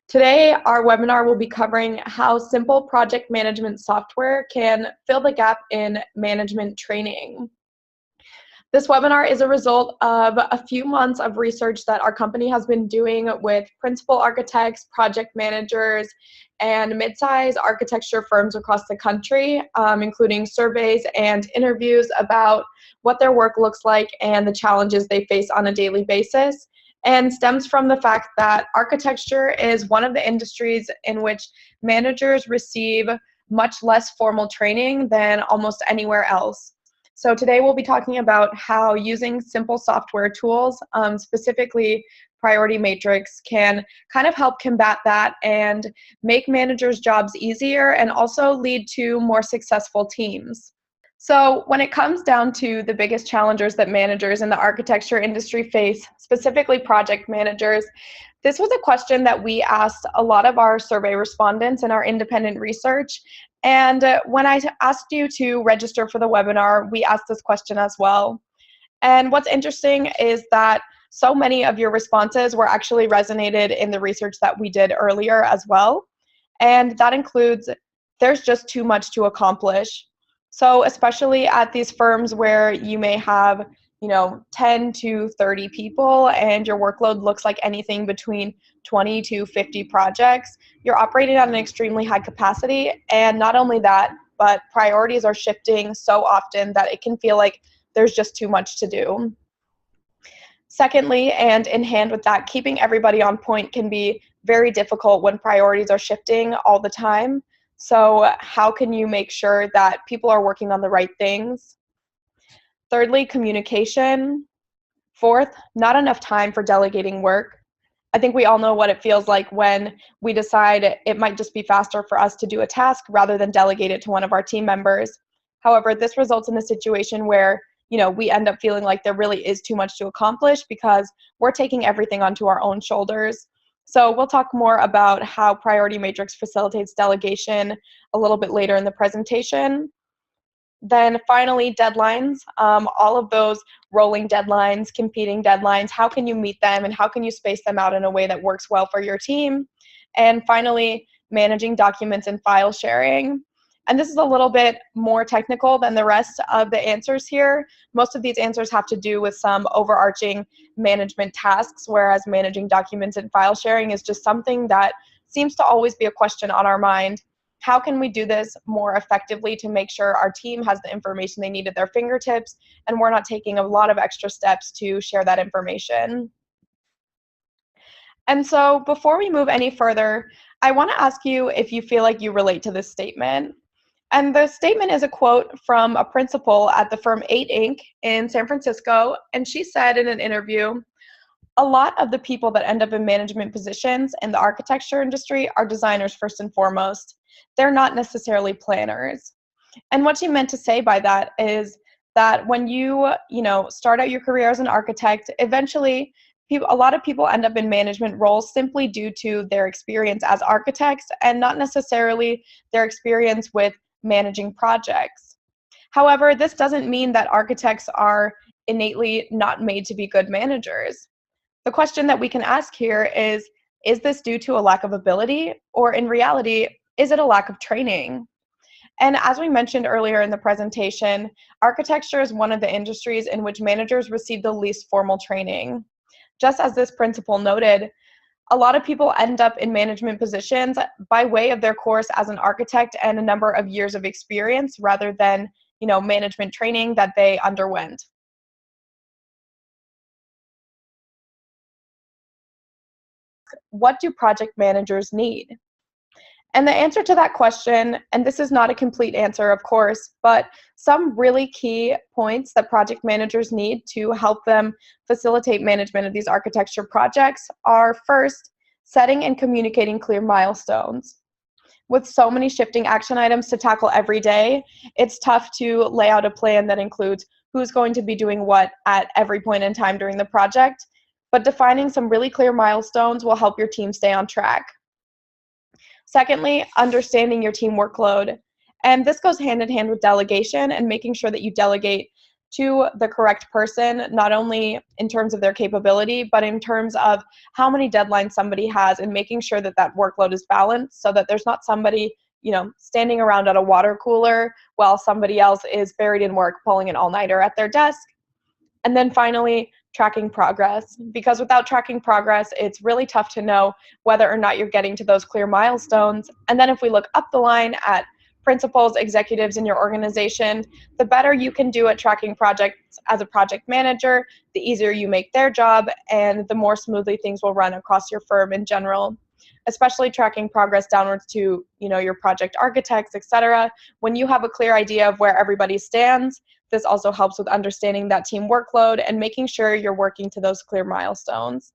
Today, our webinar will be covering how simple project management software can fill the gap in management training. This webinar is a result of a few months of research that our company has been doing with principal architects, project managers, and mid-size architecture firms across the country, including surveys and interviews about what their work looks like and the challenges they face on a daily basis, and stems from the fact that architecture is one of the industries in which managers receive much less formal training than almost anywhere else. So today we'll be talking about how using simple software tools, specifically Priority Matrix, can kind of help combat that and make managers' jobs easier and also lead to more successful teams. So when it comes down to the biggest challenges that managers in the architecture industry face, specifically project managers, this was a question that we asked a lot of our survey respondents in our independent research. And when I asked you to register for the webinar, we asked this question as well. And what's interesting is that so many of your responses were actually resonated in the research that we did earlier as well. And that includes, there's just too much to accomplish. So especially at these firms where you may have 10 to 30 people and your workload looks like anything between 20 to 50 projects, you're operating at an extremely high capacity. And not only that, but priorities are shifting so often that it can feel like there's just too much to do. Secondly, and in hand with that, keeping everybody on point can be very difficult when priorities are shifting all the time. So how can you make sure that people are working on the right things? Thirdly, communication. Fourth, not enough time for delegating work. I think we all know what it feels like when we decide it might just be faster for us to do a task rather than delegate it to one of our team members. However, this results in a situation where we end up feeling like there really is too much to accomplish because we're taking everything onto our own shoulders. So we'll talk more about how Priority Matrix facilitates delegation a little bit later in the presentation. Then finally, deadlines, all of those rolling deadlines, competing deadlines, how can you meet them and how can you space them out in a way that works well for your team? And finally, managing documents and file sharing. And this is a little bit more technical than the rest of the answers here. Most of these answers have to do with some overarching management tasks, whereas managing documents and file sharing is just something that seems to always be a question on our mind. How can we do this more effectively to make sure our team has the information they need at their fingertips and we're not taking a lot of extra steps to share that information? And so before we move any further, I want to ask you if you feel like you relate to this statement. And the statement is a quote from a principal at the firm 8 Inc. in San Francisco, and she said in an interview, "A lot of the people that end up in management positions in the architecture industry are designers first and foremost. They're not necessarily planners." And what she meant to say by that is that when you start out your career as an architect, eventually a lot of people end up in management roles simply due to their experience as architects and not necessarily their experience with managing projects. However, this doesn't mean that architects are innately not made to be good managers. The question that we can ask here is this due to a lack of ability, or in reality, is it a lack of training? And as we mentioned earlier in the presentation, architecture is one of the industries in which managers receive the least formal training. Just as this principal noted, a lot of people end up in management positions by way of their course as an architect and a number of years of experience rather than, management training that they underwent. What do project managers need? And the answer to that question, and this is not a complete answer, of course, but some really key points that project managers need to help them facilitate management of these architecture projects are, first, setting and communicating clear milestones. With so many shifting action items to tackle every day, it's tough to lay out a plan that includes who's going to be doing what at every point in time during the project, but defining some really clear milestones will help your team stay on track. Secondly, understanding your team workload. And this goes hand in hand with delegation and making sure that you delegate to the correct person, not only in terms of their capability, but in terms of how many deadlines somebody has, and making sure that that workload is balanced so that there's not somebody, standing around at a water cooler while somebody else is buried in work, pulling an all-nighter at their desk. And then finally, tracking progress. Because without tracking progress, it's really tough to know whether or not you're getting to those clear milestones. And then if we look up the line at principals, executives in your organization, the better you can do at tracking projects as a project manager, the easier you make their job, and the more smoothly things will run across your firm in general. Especially tracking progress downwards to, your project architects, etc. When you have a clear idea of where everybody stands, this also helps with understanding that team workload and making sure you're working to those clear milestones.